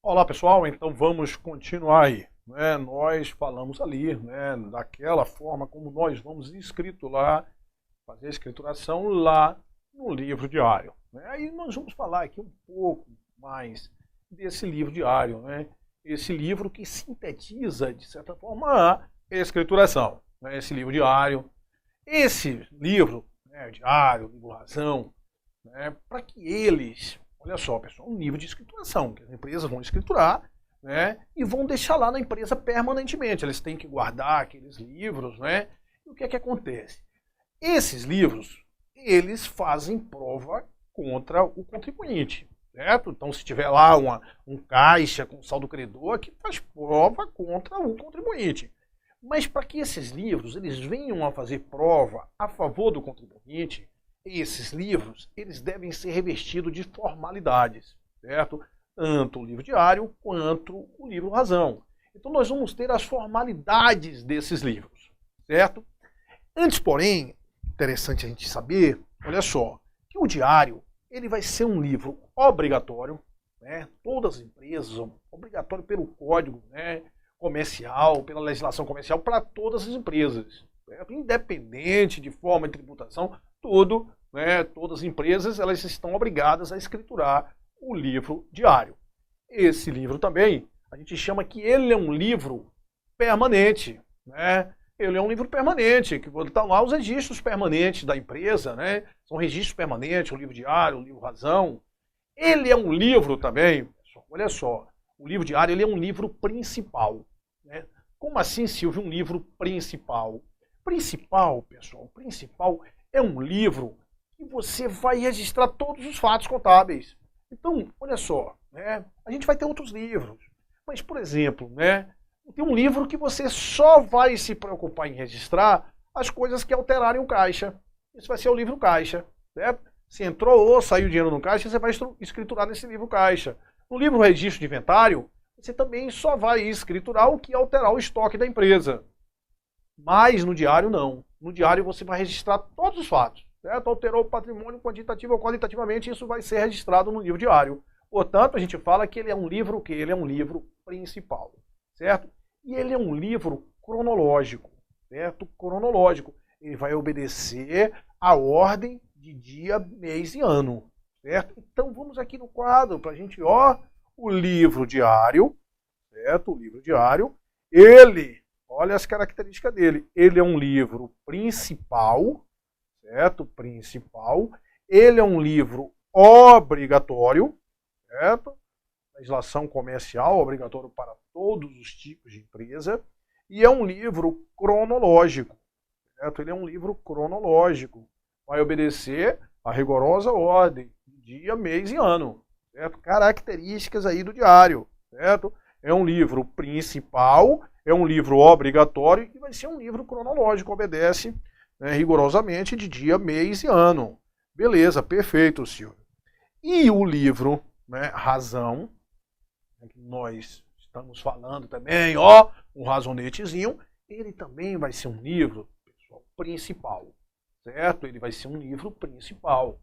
Olá pessoal, então vamos continuar aí. Nós falamos ali, daquela forma como nós vamos escriturar, fazer a escrituração lá no livro diário. Aí nós vamos falar aqui um pouco mais desse livro diário, esse livro que sintetiza, de certa forma, a escrituração. Esse livro diário, esse livro diário, livro razão, para que eles... Olha só, pessoal, um nível de escrituração, que as empresas vão escriturar, e vão deixar lá na empresa permanentemente. Eles têm que guardar aqueles livros, E o que é que acontece? Esses livros, eles fazem prova contra o contribuinte, certo? Então, se tiver lá um caixa com saldo credor, que faz prova contra o contribuinte. Mas para que esses livros, eles venham a fazer prova a favor do contribuinte, esses livros, eles devem ser revestidos de formalidades, certo? Tanto o livro diário quanto o livro razão. Então nós vamos ter as formalidades desses livros, certo? Antes, porém, interessante a gente saber, olha só, que o diário, ele vai ser um livro obrigatório, Todas as empresas, obrigatório pelo código, comercial, pela legislação comercial, para todas as empresas, certo? Independente de forma de tributação, tudo, todas as empresas, elas estão obrigadas a escriturar o livro diário. Esse livro também, a gente chama que ele é um livro permanente, Ele é um livro permanente, que estão lá os registros permanentes da empresa, São registros permanentes, o livro diário, o livro razão. Ele é um livro também, pessoal, olha só, o livro diário ele é um livro principal, Como assim, Silvio, um livro principal? Principal, pessoal, principal é um livro que você vai registrar todos os fatos contábeis. Então, olha só, a gente vai ter outros livros. Mas, por exemplo, tem um livro que você só vai se preocupar em registrar as coisas que alterarem o caixa. Isso vai ser o livro caixa, certo? Se entrou ou saiu dinheiro no caixa, você vai escriturar nesse livro caixa. No livro registro de inventário, você também só vai escriturar o que alterar o estoque da empresa. Mas no diário não. No diário você vai registrar todos os fatos, certo? Alterou o patrimônio quantitativo ou qualitativamente, isso vai ser registrado no livro diário. Portanto, a gente fala que ele é um livro que ele é um livro principal, certo? E ele é um livro cronológico, certo? Cronológico. Ele vai obedecer à ordem de dia, mês e ano, certo? Então vamos aqui no quadro para a gente, o livro diário, certo? O livro diário, olha as características dele. Ele é um livro principal, certo? Principal. Ele é um livro obrigatório, certo? Legislação comercial, obrigatório para todos os tipos de empresa. E é um livro cronológico, certo? Ele é um livro cronológico. Vai obedecer a rigorosa ordem de dia, mês e ano, certo? Características aí do diário, certo? É um livro principal, é um livro obrigatório e vai ser um livro cronológico, obedece rigorosamente de dia, mês e ano. Beleza, perfeito, Silvio. E o livro razão, que nós estamos falando também, um razonetezinho, ele também vai ser um livro, pessoal, principal, certo? Ele vai ser um livro principal,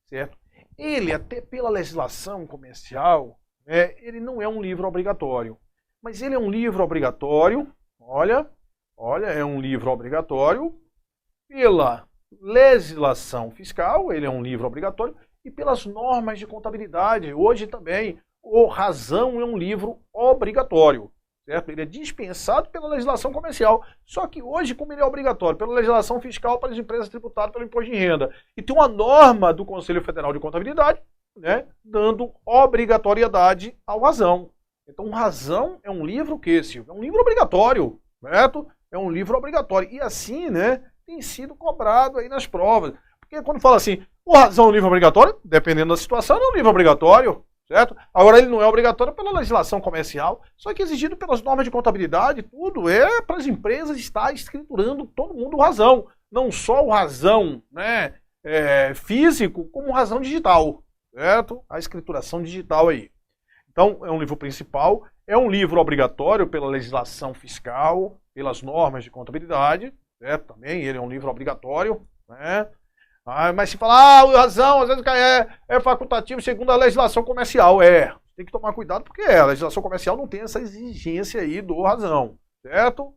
certo? Ele, até pela legislação comercial, ele não é um livro obrigatório. Mas ele é um livro obrigatório, olha, é um livro obrigatório pela legislação fiscal, ele é um livro obrigatório, e pelas normas de contabilidade. Hoje também, o razão é um livro obrigatório, certo? Ele é dispensado pela legislação comercial. Só que hoje, como ele é obrigatório pela legislação fiscal para as empresas tributadas pelo imposto de renda, e tem uma norma do Conselho Federal de Contabilidade, dando obrigatoriedade ao razão. Então, razão é um livro que, Silvio? É um livro obrigatório, certo? É um livro obrigatório. E assim, tem sido cobrado aí nas provas. Porque quando fala assim, o razão é um livro obrigatório, dependendo da situação, é um livro obrigatório, certo? Agora, ele não é obrigatório pela legislação comercial, só que exigido pelas normas de contabilidade, tudo é para as empresas estar escriturando todo mundo o razão. Não só o razão físico, como o razão digital, certo? A escrituração digital aí. Então, é um livro principal, é um livro obrigatório pela legislação fiscal, pelas normas de contabilidade, certo? Também ele é um livro obrigatório, Mas se falar, o razão, às vezes é facultativo segundo a legislação comercial, Tem que tomar cuidado porque a legislação comercial não tem essa exigência aí do Razão, certo?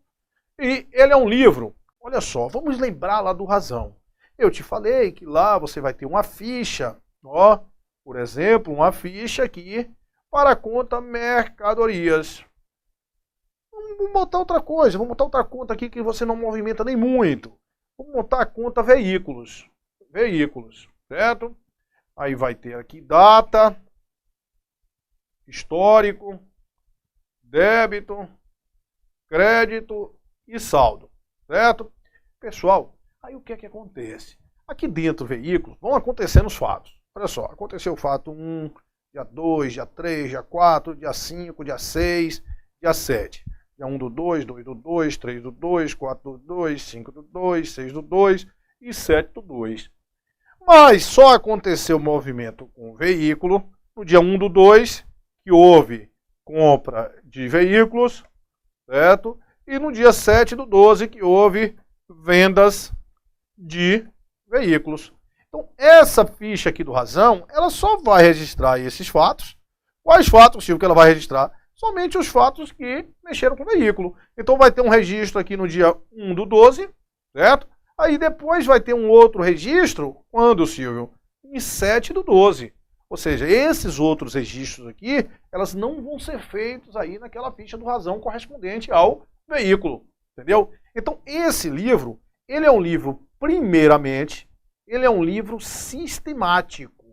E ele é um livro, olha só, vamos lembrar lá do Razão. Eu te falei que lá você vai ter uma ficha, ó, por exemplo, uma ficha aqui para a conta mercadorias. Vamos botar outra coisa, vamos botar outra conta aqui que você não movimenta nem muito. Vamos botar a conta veículos. Veículos, certo? Aí vai ter aqui data, histórico, débito, crédito e saldo, certo? Pessoal, aí o que é que acontece? Aqui dentro do veículo vão acontecendo os fatos. Olha só, aconteceu o fato 1, dia 2, dia 3, dia 4, dia 5, dia 6, dia 7. Dia 1 do 2, 2 do 2, 3 do 2, 4 do 2, 5 do 2, 6 do 2 e 7 do 2. Mas só aconteceu o movimento com o veículo no dia 1 do 2, que houve compra de veículos, certo? E no dia 7 do 12, que houve vendas de veículos. Então, essa ficha aqui do Razão, ela só vai registrar esses fatos. Quais fatos, Silvio, que ela vai registrar? Somente os fatos que mexeram com o veículo. Então, vai ter um registro aqui no dia 1 do 12, certo? Aí depois vai ter um outro registro, quando, Silvio? Em 7 do 12. Ou seja, esses outros registros aqui, elas não vão ser feitos aí naquela ficha do Razão correspondente ao veículo, entendeu? Então, esse livro, ele é um livro, primeiramente, ele é um livro sistemático.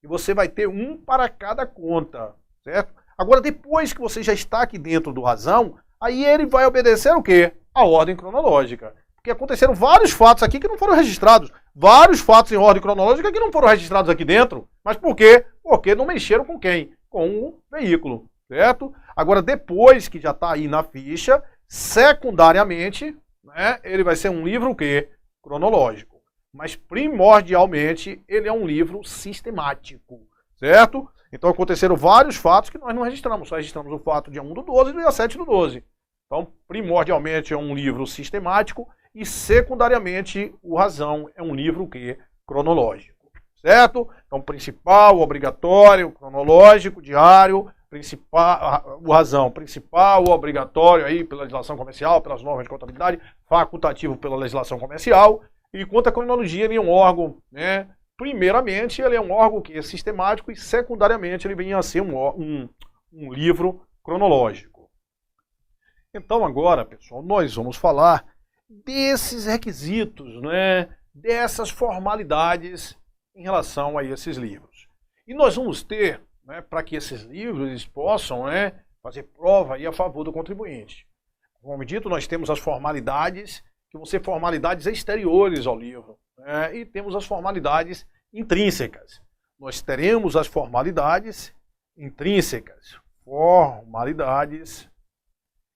E você vai ter um para cada conta, certo? Agora, depois que você já está aqui dentro do Razão, aí ele vai obedecer o quê? A ordem cronológica. Porque aconteceram vários fatos aqui que não foram registrados. Vários fatos em ordem cronológica que não foram registrados aqui dentro. Mas por quê? Porque não mexeram com quem? Com o veículo, certo? Agora, depois que já está aí na ficha, secundariamente, né, ele vai ser um livro o quê? Cronológico. Mas primordialmente, ele é um livro sistemático, certo? Então aconteceram vários fatos que nós não registramos. Só registramos o fato dia 1 do 12 e dia 7 do 12. Então, primordialmente é um livro sistemático e secundariamente o Razão é um livro que cronológico, certo? Então, principal, obrigatório, cronológico, diário, principal, o Razão principal, obrigatório aí pela legislação comercial, pelas normas de contabilidade, facultativo pela legislação comercial, e quanto à cronologia, ele é um órgão, né? Primeiramente, ele é um órgão que é sistemático e secundariamente ele vem a ser um livro cronológico. Então agora, pessoal, nós vamos falar desses requisitos, né? Dessas formalidades em relação a esses livros. E nós vamos ter, né, para que esses livros eles possam, né, fazer prova aí a favor do contribuinte. Como dito, nós temos as formalidades, que vão ser formalidades exteriores ao livro, né, e temos as formalidades intrínsecas. Nós teremos as formalidades intrínsecas. Formalidades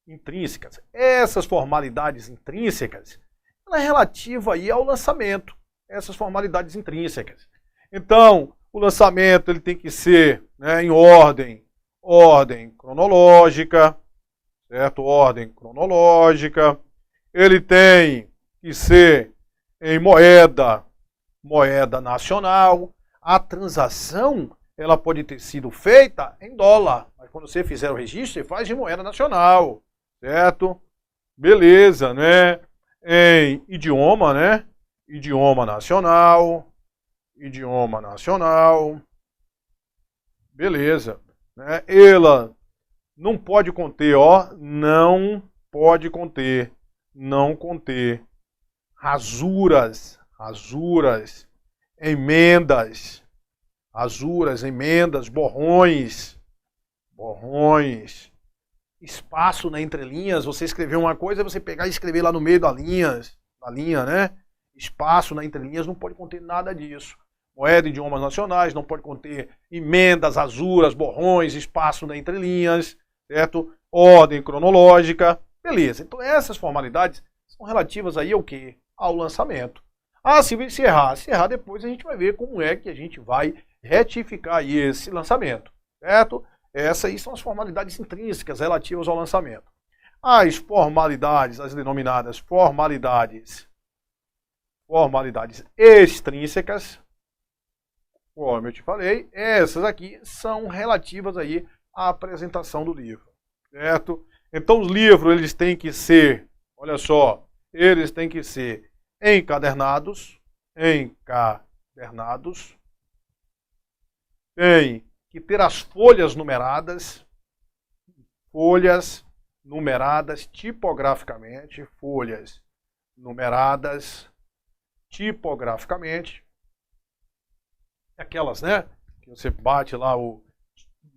intrínsecas. Essas formalidades intrínsecas, ela é relativa aí ao lançamento. Essas formalidades intrínsecas. Então, o lançamento ele tem que ser, né, em ordem cronológica, certo? Ordem cronológica. Ele tem que ser em moeda nacional. A transação, ela pode ter sido feita em dólar, mas quando você fizer o registro, você faz de moeda nacional, certo? Beleza, né? Em idioma, né? Idioma nacional. Beleza, né? Ela não pode conter, ó, não conter rasuras, emendas, borrões, espaço na entrelinhas, você escrever uma coisa, você pegar e escrever lá no meio da linha, né? Espaço na entrelinhas não pode conter nada disso. Moeda de idiomas nacionais não pode conter emendas, rasuras, borrões, espaço na entrelinhas, certo? Ordem cronológica, beleza. Então essas formalidades são relativas aí ao quê? Ao lançamento. Ah, se errar depois a gente vai ver como é que a gente vai retificar aí esse lançamento, certo? Essas aí são as formalidades intrínsecas relativas ao lançamento. As formalidades, as denominadas formalidades extrínsecas, como eu te falei, essas aqui são relativas aí a apresentação do livro, certo? Então os livros, eles têm que ser, olha só, eles têm que ser encadernados, tem que ter as folhas numeradas tipograficamente, aquelas, né, que você bate lá o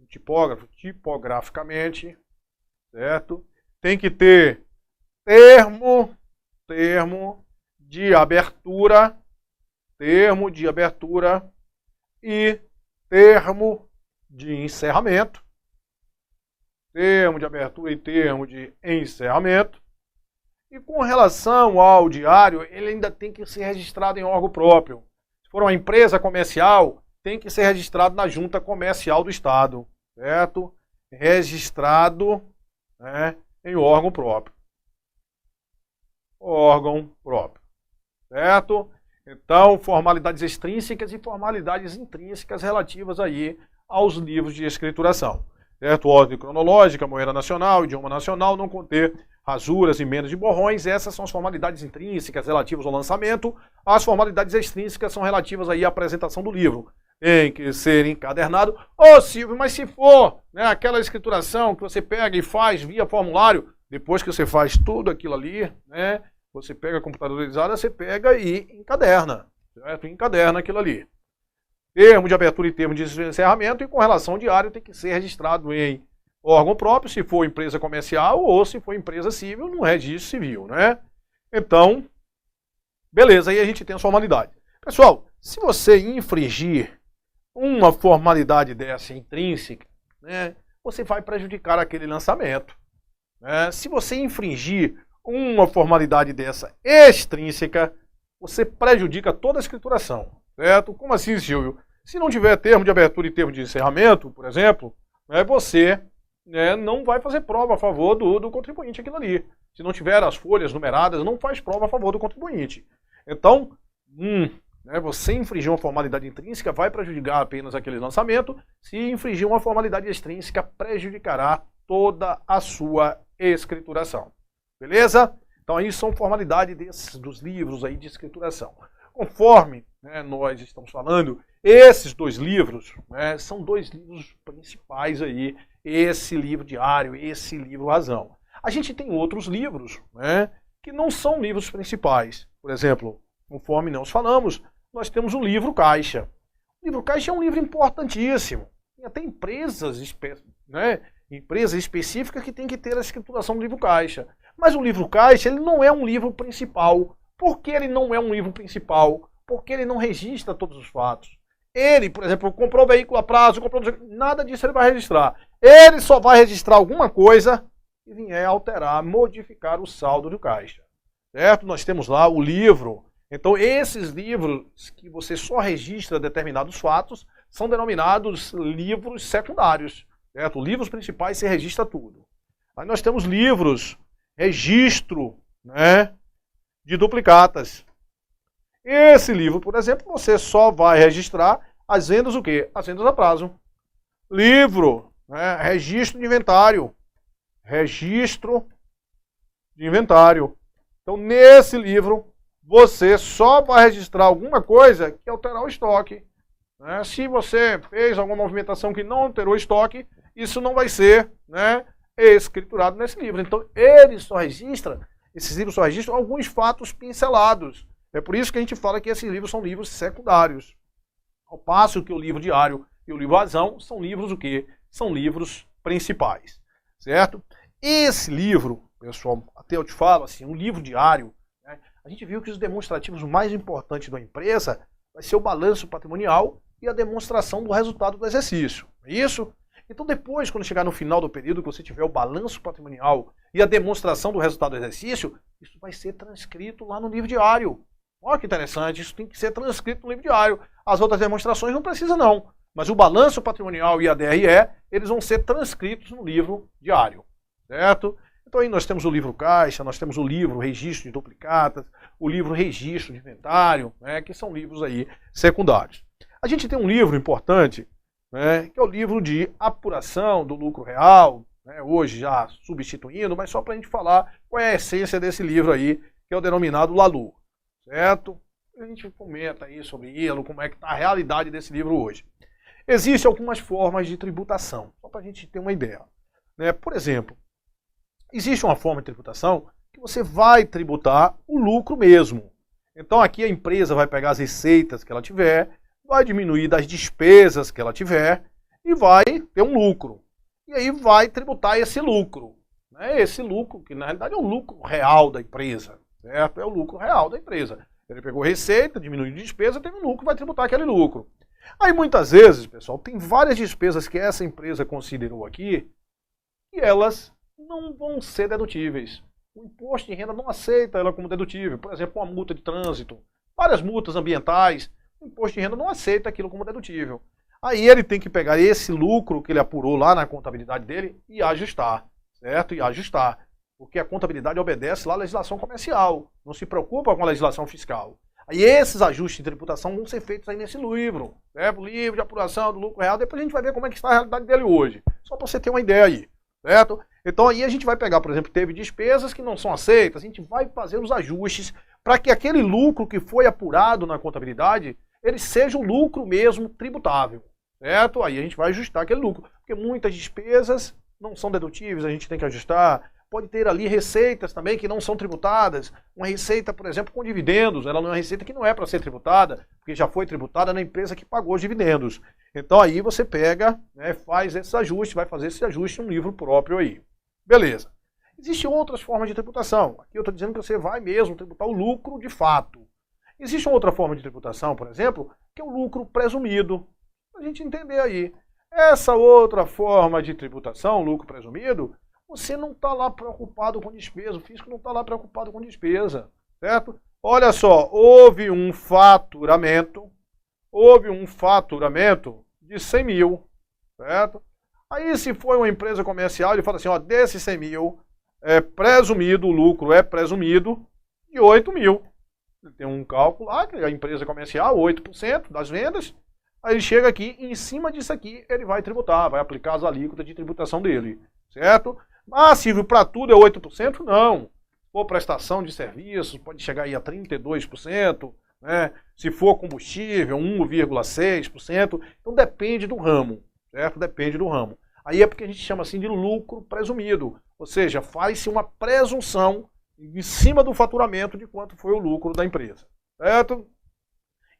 tipógrafo, tipograficamente, certo? Tem que ter termo de abertura e termo de encerramento. Termo de abertura e termo de encerramento. E com relação ao diário, ele ainda tem que ser registrado em órgão próprio. Se for uma empresa comercial, tem que ser registrado na Junta Comercial do Estado, certo? Registrado, né, em órgão próprio. Certo? Então, formalidades extrínsecas e formalidades intrínsecas relativas aí aos livros de escrituração. Certo? Ordem cronológica, moeda nacional, idioma nacional, não conter rasuras, emendas de borrões. Essas são as formalidades intrínsecas relativas ao lançamento. As formalidades extrínsecas são relativas aí à apresentação do livro. Tem que ser encadernado. Ô Silvio, mas se for, né, aquela escrituração que você pega e faz via formulário, depois que você faz tudo aquilo ali, né, você pega a computadorizada, você pega e encaderna, certo? Encaderna aquilo ali. Termo de abertura e termo de encerramento, e com relação ao diário tem que ser registrado em órgão próprio, se for empresa comercial ou se for empresa civil, no registro civil, né? Então, beleza, aí a gente tem as formalidades. Pessoal, se você infringir uma formalidade dessa intrínseca, né, você vai prejudicar aquele lançamento. Né? Se você infringir uma formalidade dessa extrínseca, você prejudica toda a escrituração. Certo? Como assim, Silvio? Se não tiver termo de abertura e termo de encerramento, por exemplo, né, você, né, não vai fazer prova a favor do contribuinte aquilo ali. Se não tiver as folhas numeradas, não faz prova a favor do contribuinte. Então, né, você infringir uma formalidade intrínseca vai prejudicar apenas aquele lançamento. Se infringir uma formalidade extrínseca, prejudicará toda a sua escrituração. Beleza? Então aí são formalidades dos livros aí de escrituração. Conforme, né, nós estamos falando, esses dois livros, né, são dois livros principais aí, esse livro diário, esse livro razão. A gente tem outros livros, né, que não são livros principais. Por exemplo, conforme nós falamos, nós temos o livro caixa. O livro caixa é um livro importantíssimo. Tem até empresas específicas que têm que ter a escrituração do livro caixa. Mas o livro caixa, ele não é um livro principal. Por que ele não é um livro principal? Porque ele não registra todos os fatos. Ele, por exemplo, comprou veículo a prazo, nada disso ele vai registrar. Ele só vai registrar alguma coisa que vier alterar, modificar o saldo do caixa. Certo? Nós temos lá o livro. Então, esses livros que você só registra determinados fatos são denominados livros secundários. Certo? Livros principais você registra tudo. Aí nós temos livros, registro, né, de duplicatas. Esse livro, por exemplo, você só vai registrar as vendas o quê? As vendas a prazo. Livro, né, registro de inventário. Registro de inventário. Então, nesse livro, você só vai registrar alguma coisa que alterar o estoque. Né? Se você fez alguma movimentação que não alterou o estoque, isso não vai ser, né, escriturado nesse livro. Então, esses livros só registram alguns fatos pincelados. É por isso que a gente fala que esses livros são livros secundários. Ao passo que o livro diário e o livro razão são livros o quê? São livros principais. Certo? Esse livro, pessoal, até eu te falo assim, um livro diário, né, a gente viu que os demonstrativos mais importantes da empresa vai ser o balanço patrimonial e a demonstração do resultado do exercício. É isso? Então depois, quando chegar no final do período, que você tiver o balanço patrimonial e a demonstração do resultado do exercício, isso vai ser transcrito lá no livro diário. Olha que interessante, isso tem que ser transcrito no livro diário. As outras demonstrações não precisam não. Mas o balanço patrimonial e a DRE, eles vão ser transcritos no livro diário. Certo? Então aí nós temos o livro caixa, nós temos o livro registro de duplicatas, o livro registro de inventário, né, que são livros aí secundários. A gente tem um livro importante, né, que é o livro de apuração do lucro real, né, hoje já substituindo, mas só para a gente falar qual é a essência desse livro aí, que é o denominado LALU, certo? A gente comenta aí sobre ele, como é que está a realidade desse livro hoje. Existem algumas formas de tributação, só para a gente ter uma ideia, né? Por exemplo, existe uma forma de tributação que você vai tributar o lucro mesmo. Então aqui a empresa vai pegar as receitas que ela tiver, vai diminuir das despesas que ela tiver e vai ter um lucro. E aí vai tributar esse lucro, né? Esse lucro, que na realidade é o lucro real da empresa, certo? É o lucro real da empresa. Ele pegou receita, diminuiu despesa, teve um lucro, vai tributar aquele lucro. Aí muitas vezes, pessoal, tem várias despesas que essa empresa considerou aqui e elas não vão ser dedutíveis. O imposto de renda não aceita ela como dedutível. Por exemplo, uma multa de trânsito, várias multas ambientais, o imposto de renda não aceita aquilo como dedutível. Aí ele tem que pegar esse lucro que ele apurou lá na contabilidade dele e ajustar, certo? E ajustar. Porque a contabilidade obedece lá à legislação comercial, não se preocupa com a legislação fiscal. Aí esses ajustes de tributação vão ser feitos aí nesse livro, certo? O livro de apuração do lucro real, depois a gente vai ver como é que está a realidade dele hoje. Só para você ter uma ideia aí, certo? Então aí a gente vai pegar, por exemplo, teve despesas que não são aceitas, a gente vai fazer os ajustes para que aquele lucro que foi apurado na contabilidade, ele seja o lucro mesmo tributável, certo? Aí a gente vai ajustar aquele lucro, porque muitas despesas não são dedutíveis, a gente tem que ajustar. Pode ter ali receitas também que não são tributadas. Uma receita, por exemplo, com dividendos, ela não é uma receita que não é para ser tributada, porque já foi tributada na empresa que pagou os dividendos. Então aí você pega, né, faz esse ajuste, vai fazer esse ajuste em um livro próprio aí. Beleza. Existem outras formas de tributação. Aqui eu estou dizendo que você vai mesmo tributar o lucro de fato. Existe uma outra forma de tributação, por exemplo, que é o lucro presumido. Para a gente entender aí. Essa outra forma de tributação, lucro presumido, você não está lá preocupado com despesa, o fisco não está lá preocupado com despesa, certo? Olha só, houve um faturamento de 100 mil, certo? Aí se for uma empresa comercial, ele fala assim, ó, desses 100 mil, é presumido, o lucro é presumido de 8 mil. Ele tem um cálculo lá, que a empresa comercial, 8% das vendas, aí ele chega aqui, e em cima disso aqui, ele vai tributar, vai aplicar as alíquotas de tributação dele, certo? Ah, Silvio, para tudo é 8%? Não. Se for prestação de serviços, pode chegar aí a 32%, né? Se for combustível, 1,6%. Então depende do ramo, certo? Depende do ramo. Aí é porque a gente chama assim de lucro presumido. Ou seja, faz-se uma presunção em cima do faturamento de quanto foi o lucro da empresa, certo?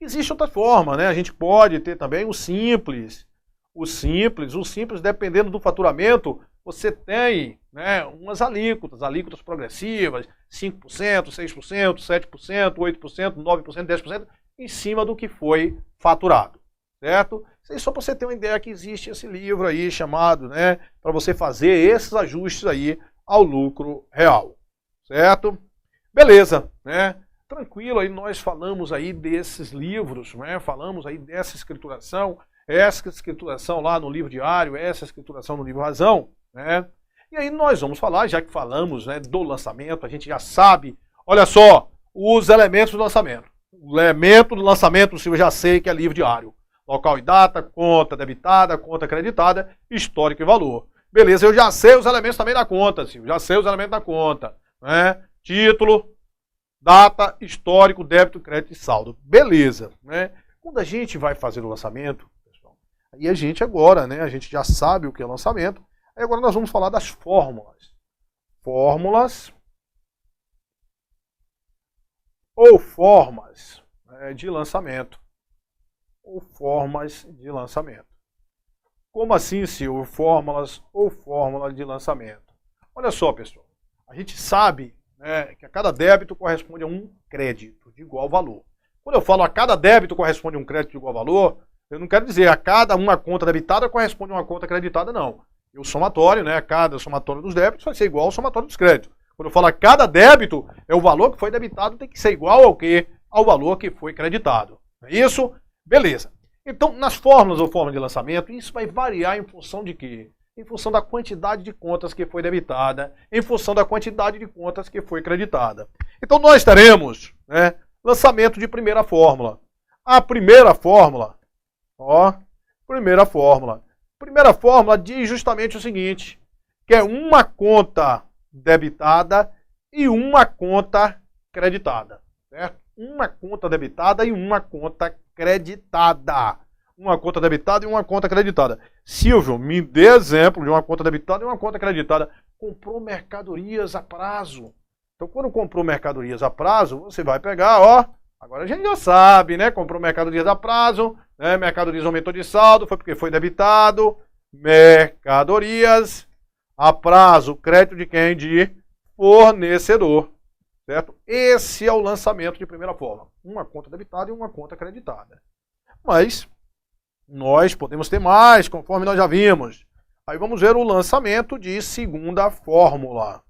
Existe outra forma, né? A gente pode ter também o simples. O simples, dependendo do faturamento, você tem, né, umas alíquotas progressivas, 5%, 6%, 7%, 8%, 9%, 10%, em cima do que foi faturado, certo? Isso aí só para você ter uma ideia que existe esse livro aí chamado, né, para você fazer esses ajustes aí ao lucro real, certo? Beleza, né? Tranquilo, aí nós falamos aí desses livros, né? Falamos aí dessa escrituração lá no livro diário, essa escrituração no livro Razão, né? E aí nós vamos falar, já que falamos, né, do lançamento, a gente já sabe, olha só, os elementos do lançamento. O elemento do lançamento, eu já sei que é livro diário. Local e data, conta debitada, conta creditada, histórico e valor. Beleza, eu já sei os elementos também da conta, Silvio, já sei os elementos da conta, né? Título, data, histórico, débito, crédito e saldo. Beleza, né? Quando a gente vai fazer o lançamento, pessoal, aí a gente agora, né, a gente já sabe o que é lançamento. Aí agora nós vamos falar das fórmulas. Fórmulas ou formas, né, de lançamento. Ou formas de lançamento. Como assim, Silvio? Fórmulas ou fórmula de lançamento? Olha só, pessoal. A gente sabe, né, que a cada débito corresponde a um crédito de igual valor. Quando eu falo a cada débito corresponde a um crédito de igual valor, eu não quero dizer a cada uma conta debitada corresponde a uma conta creditada, não. E o somatório, né, cada somatório dos débitos vai ser igual ao somatório dos créditos. Quando eu falo a cada débito, é o valor que foi debitado tem que ser igual ao quê? Ao valor que foi creditado. É isso? Beleza. Então, nas fórmulas ou forma de lançamento, isso vai variar em função de quê? Em função da quantidade de contas que foi debitada, em função da quantidade de contas que foi creditada. Então, nós teremos, né, lançamento de primeira fórmula. A primeira fórmula, ó, Primeira fórmula. Primeira fórmula diz justamente o seguinte, que é uma conta debitada e uma conta creditada, certo? Uma conta debitada e uma conta creditada. Uma conta debitada e uma conta creditada. Silvio, me dê exemplo de uma conta debitada e uma conta creditada. Comprou mercadorias a prazo. Então, quando comprou mercadorias a prazo, você vai pegar, ó, agora a gente já sabe, né? Comprou mercadorias a prazo, né? Mercadorias aumentou de saldo, foi porque foi debitado. Mercadorias a prazo, crédito de quem? De fornecedor, certo? Esse é o lançamento de primeira forma. Uma conta debitada e uma conta creditada. Mas nós podemos ter mais, conforme nós já vimos. Aí vamos ver o lançamento de segunda fórmula.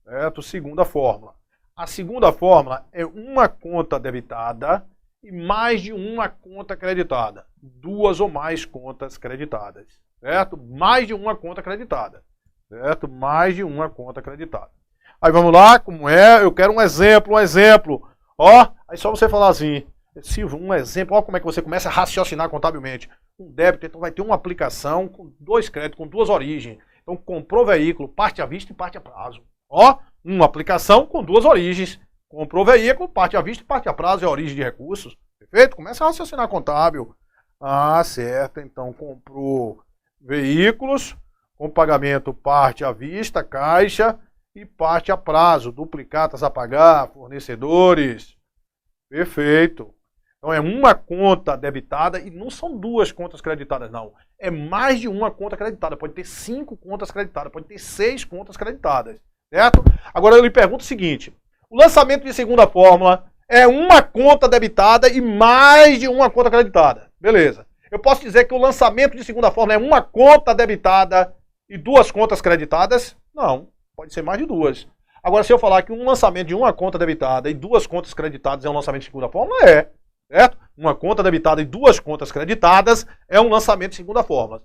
Certo? Segunda fórmula. A segunda fórmula é uma conta debitada e mais de uma conta creditada. Duas ou mais contas creditadas. Certo? Mais de uma conta creditada. Certo? Mais de uma conta creditada. Aí vamos lá, como é? Eu quero um exemplo, Ó, aí só você falar assim, Silvio, um exemplo, ó como é que você começa a raciocinar contabilmente. Um débito, então vai ter uma aplicação com dois créditos, com duas origens. Então comprou veículo, parte à vista e parte a prazo. Ó, uma aplicação com duas origens. Comprou veículo, parte à vista e parte a prazo é a origem de recursos. Perfeito? Começa a raciocinar contábil. Ah, certo. Então comprou veículos com pagamento parte à vista, caixa e parte a prazo. Duplicatas a pagar, fornecedores. Perfeito. Então é uma conta debitada e não são duas contas creditadas, não. É mais de uma conta creditada. Pode ter 5 contas creditadas, pode ter 6 contas creditadas. Certo? Agora eu lhe pergunto o seguinte. O lançamento de segunda fórmula é uma conta debitada e mais de uma conta creditada. Beleza. Eu posso dizer que o lançamento de segunda fórmula é uma conta debitada e duas contas creditadas? Não. Pode ser mais de duas. Agora, se eu falar que um lançamento de uma conta debitada e duas contas creditadas é um lançamento de segunda fórmula, é. Certo? Uma conta debitada e duas contas creditadas é um lançamento de segunda fórmula.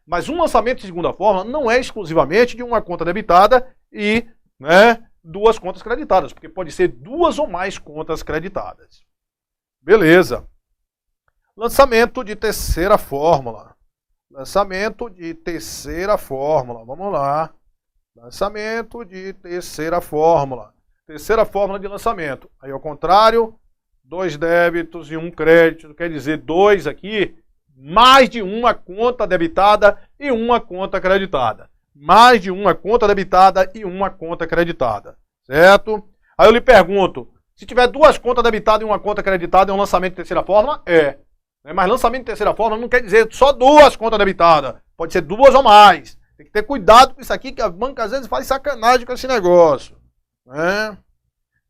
Mas um lançamento de segunda fórmula não é exclusivamente de uma conta debitada e, né, duas contas creditadas, porque pode ser duas ou mais contas creditadas. Beleza. Lançamento de terceira fórmula. Lançamento de terceira fórmula. Vamos lá. Lançamento de terceira fórmula. Terceira fórmula de lançamento. Aí ao contrário, 2 débitos e 1 crédito. Quer dizer, 2 aqui, mais de uma conta debitada e uma conta creditada. Mais de uma conta debitada e uma conta creditada. Certo? Aí eu lhe pergunto, se tiver duas contas debitadas e uma conta creditada, é um lançamento de terceira fórmula? É. Mas lançamento de terceira fórmula não quer dizer só duas contas debitadas. Pode ser duas ou mais. Tem que ter cuidado com isso aqui, que a banca às vezes faz sacanagem com esse negócio. Né?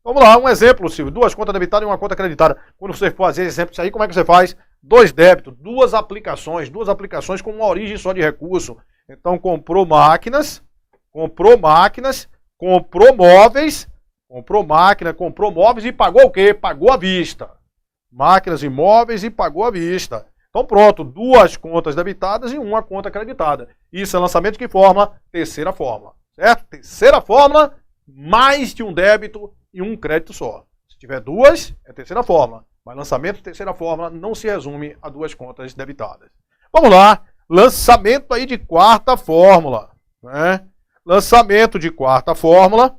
Vamos lá, um exemplo, Silvio. Duas contas debitadas e uma conta creditada. Quando você for fazer exemplo disso aí, como é que você faz? 2 débitos, duas aplicações com uma origem só de recurso. Então comprou máquinas, comprou móveis, comprou móveis e pagou o quê? Pagou à vista. Máquinas e móveis e pagou à vista. Então pronto, 2 contas debitadas e uma conta creditada. Isso é lançamento de que fórmula? Terceira fórmula. Certo? Terceira fórmula, mais de um débito e um crédito só. Se tiver 2, é terceira fórmula. Mas lançamento de terceira fórmula não se resume a 2 contas debitadas. Vamos lá. Lançamento aí de quarta fórmula. Né? Lançamento de quarta fórmula.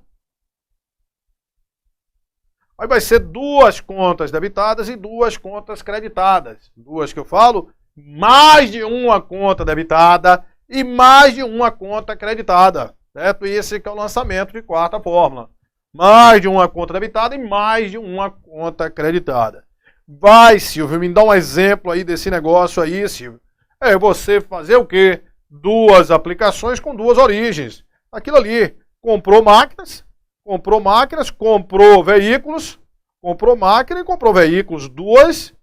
Aí vai ser 2 contas debitadas e 2 contas creditadas. 2 que eu falo, mais de uma conta debitada e mais de uma conta creditada. Certo? Esse que é o lançamento de quarta fórmula. Mais de uma conta debitada e mais de uma conta creditada. Vai, Silvio, me dá um exemplo aí desse negócio aí, Silvio. É você fazer o quê? 2 aplicações com 2 origens. Aquilo ali, comprou máquinas, comprou veículos, comprou máquina e comprou veículos. 2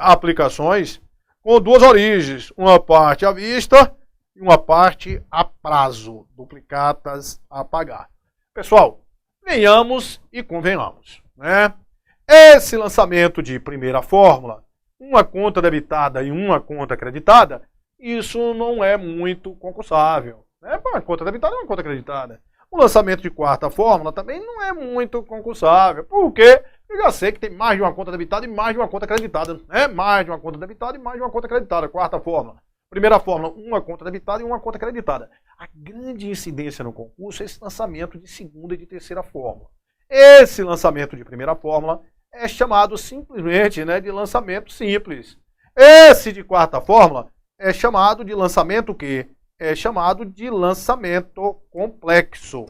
aplicações com 2 origens. Uma parte à vista e uma parte a prazo. Duplicatas a pagar. Pessoal, venhamos e convenhamos. Né? Esse lançamento de primeira fórmula, uma conta debitada e uma conta creditada, isso não é muito concursável. Né? Uma conta debitada e uma conta creditada. O lançamento de quarta fórmula também não é muito concursável. Por quê? eu já sei que tem mais de uma conta debitada e mais de uma conta creditada. Né? Mais de uma conta debitada e mais de uma conta creditada. Quarta fórmula. Primeira fórmula, uma conta debitada e uma conta creditada. A grande incidência no concurso é esse lançamento de segunda e de terceira fórmula. Esse lançamento de primeira fórmula é chamado simplesmente, né, de lançamento simples. Esse de quarta fórmula é chamado de lançamento o quê? É chamado de lançamento complexo,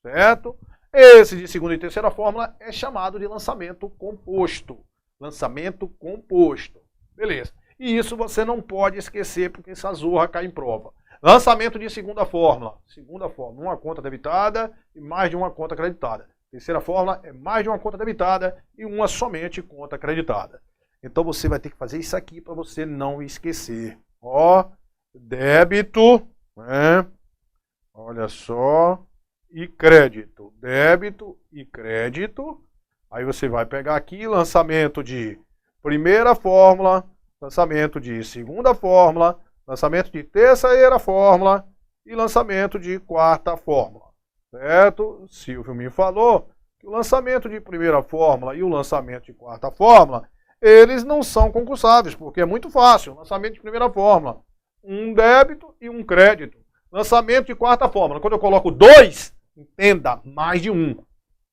certo? Esse de segunda e terceira fórmula é chamado de lançamento composto. Lançamento composto. Beleza. E isso você não pode esquecer, porque essa zorra cai em prova. Lançamento de segunda fórmula. Segunda fórmula, uma conta debitada e mais de uma conta creditada. Terceira fórmula é mais de uma conta debitada e uma somente conta creditada. Então você vai ter que fazer isso aqui para você não esquecer. Ó, débito, né? Olha só, e crédito. Débito e crédito. Aí você vai pegar aqui lançamento de primeira fórmula, lançamento de segunda fórmula, lançamento de terceira fórmula e lançamento de quarta fórmula. Certo? Silvio me falou que o lançamento de primeira fórmula e o lançamento de quarta fórmula, eles não são concursáveis, porque é muito fácil. Lançamento de primeira fórmula, um débito e um crédito. Lançamento de quarta fórmula, quando eu coloco 2, entenda, mais de um.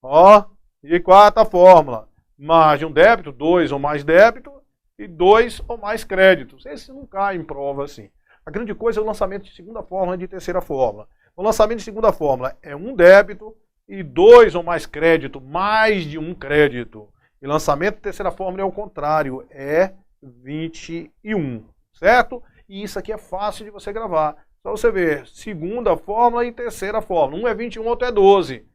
Ó, e quarta fórmula, mais de um débito, 2 ou mais débito e 2 ou mais créditos. Esse não cai em prova assim. A grande coisa é o lançamento de segunda fórmula e de terceira fórmula. O lançamento de segunda fórmula é um débito e 2 ou mais crédito, mais de um crédito. E lançamento de terceira fórmula é o contrário, é 21, certo? E isso aqui é fácil de você gravar. Só você ver segunda fórmula e terceira fórmula. Um é 21, outro é 12.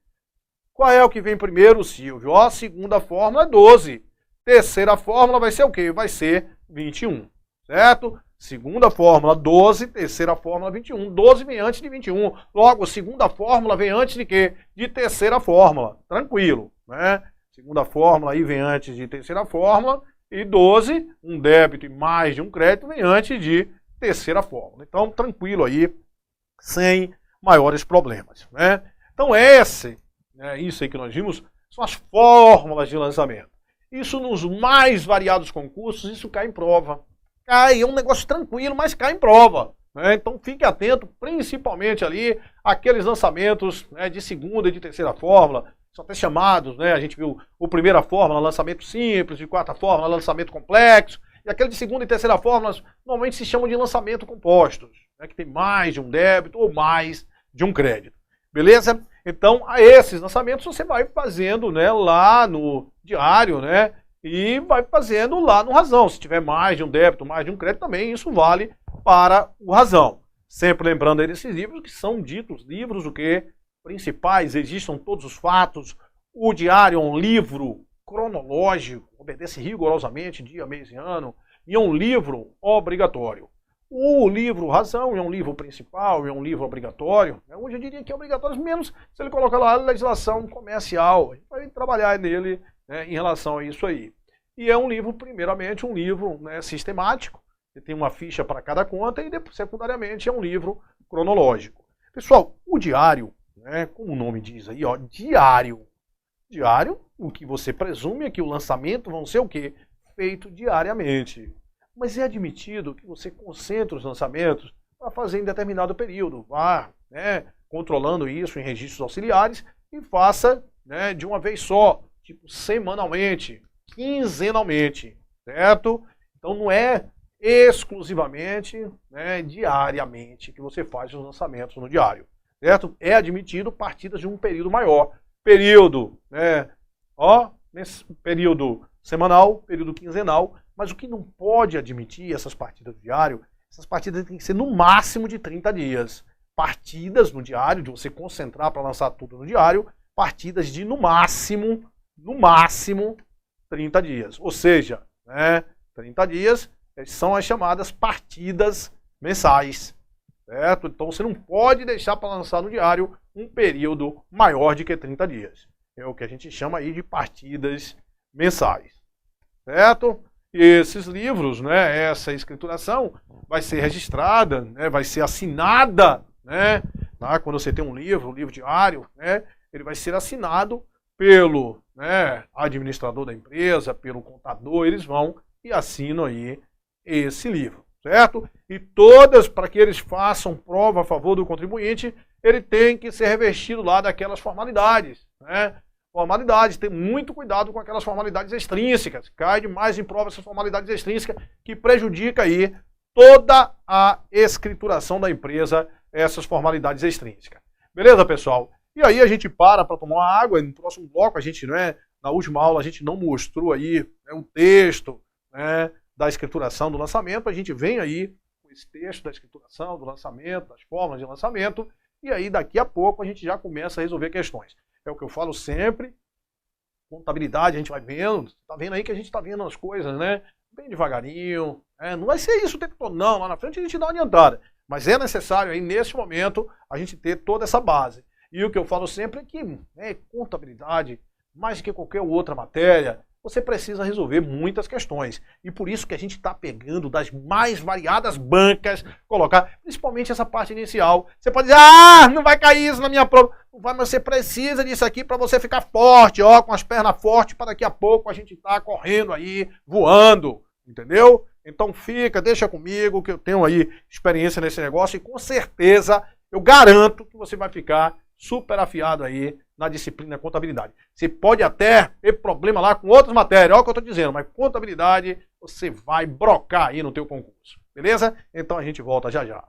Qual é o que vem primeiro, Silvio? Ó, segunda fórmula é 12. Terceira fórmula vai ser o quê? Vai ser 21, certo? Segunda fórmula, 12. Terceira fórmula, 21. 12 vem antes de 21. Logo, segunda fórmula vem antes de quê? De terceira fórmula. Tranquilo, né? Segunda fórmula aí vem antes de terceira fórmula. E 12, um débito e mais de um crédito, vem antes de terceira fórmula. Então, tranquilo aí, sem maiores problemas, né? Então, isso aí que nós vimos, são as fórmulas de lançamento. Isso nos mais variados concursos, isso cai em prova. Cai, é um negócio tranquilo, mas cai em prova. Né? Então fique atento, principalmente ali, aqueles lançamentos, né, de segunda e de terceira fórmula, são até chamados, né? A gente viu o primeira fórmula, lançamento simples, de quarta fórmula, lançamento complexo, e aquele de segunda e terceira fórmula, normalmente se chamam de lançamento compostos, né, que tem mais de um débito ou mais de um crédito. Beleza? Então, a esses lançamentos você vai fazendo, né, lá no diário, né, e vai fazendo lá no Razão. Se tiver mais de um débito, mais de um crédito, também isso vale para o Razão. Sempre lembrando aí desses livros que são ditos livros o quê? Principais, existam todos os fatos. O diário é um livro cronológico, obedece rigorosamente dia, mês e ano, e é um livro obrigatório. O livro Razão é um livro principal, é um livro obrigatório. Hoje eu diria que é obrigatório, menos se ele colocar lá a legislação comercial. A gente vai trabalhar nele, né, em relação a isso aí. E é um livro, primeiramente, um livro, né, sistemático. Você tem uma ficha para cada conta e, depois, secundariamente, é um livro cronológico. Pessoal, o diário, né, como o nome diz aí, ó, diário. Diário, o que você presume é que o lançamento vão ser o quê? Feito diariamente. Mas é admitido que você concentre os lançamentos para fazer em determinado período. Vá, né, controlando isso em registros auxiliares e faça, né, de uma vez só, tipo semanalmente, quinzenalmente, certo? Então não é exclusivamente, né, diariamente que você faz os lançamentos no diário, certo? É admitido partidas de um período maior. Período, né, nesse período semanal, período quinzenal. Mas o que não pode admitir essas partidas do diário, essas partidas têm que ser no máximo de 30 dias. Partidas no diário, de você concentrar para lançar tudo no diário, partidas de no máximo 30 dias. Ou seja, né, 30 dias são as chamadas partidas mensais. Certo? Então você não pode deixar para lançar no diário um período maior de que 30 dias. É o que a gente chama aí de partidas mensais. Certo? E esses livros, né, essa escrituração vai ser registrada, né, vai ser assinada, né, tá? Quando você tem um livro diário, né, ele vai ser assinado pelo, né, administrador da empresa, pelo contador, eles vão e assinam aí esse livro, certo? E todas, para que eles façam prova a favor do contribuinte, ele tem que ser revestido lá daquelas formalidades, né? Formalidades, tem muito cuidado com aquelas formalidades extrínsecas, cai demais em prova essas formalidades extrínsecas que prejudica aí toda a escrituração da empresa, essas formalidades extrínsecas. Beleza, pessoal? E aí a gente para tomar uma água, no próximo bloco a gente, né, na última aula a gente não mostrou aí, né, um texto, né, da escrituração do lançamento, a gente vem aí com esse texto da escrituração, do lançamento, das formas de lançamento, e aí daqui a pouco a gente já começa a resolver questões. É o que eu falo sempre, contabilidade a gente vai vendo, tá vendo aí que a gente tá vendo as coisas, né, bem devagarinho, não vai ser isso o tempo todo não, lá na frente a gente dá uma adiantada, mas é necessário aí nesse momento a gente ter toda essa base. E o que eu falo sempre é que contabilidade, mais do que qualquer outra matéria, você precisa resolver muitas questões. E por isso que a gente está pegando das mais variadas bancas, colocar, principalmente essa parte inicial. Você pode dizer, não vai cair isso na minha prova. Não vai, mas você precisa disso aqui para você ficar forte, ó, com as pernas fortes, para daqui a pouco a gente estar correndo aí, voando, entendeu? Então deixa comigo, que eu tenho aí experiência nesse negócio e com certeza eu garanto que você vai ficar super afiado aí na disciplina contabilidade. Você pode até ter problema lá com outras matérias, olha o que eu estou dizendo, mas contabilidade você vai brocar aí no teu concurso, beleza? Então a gente volta já já.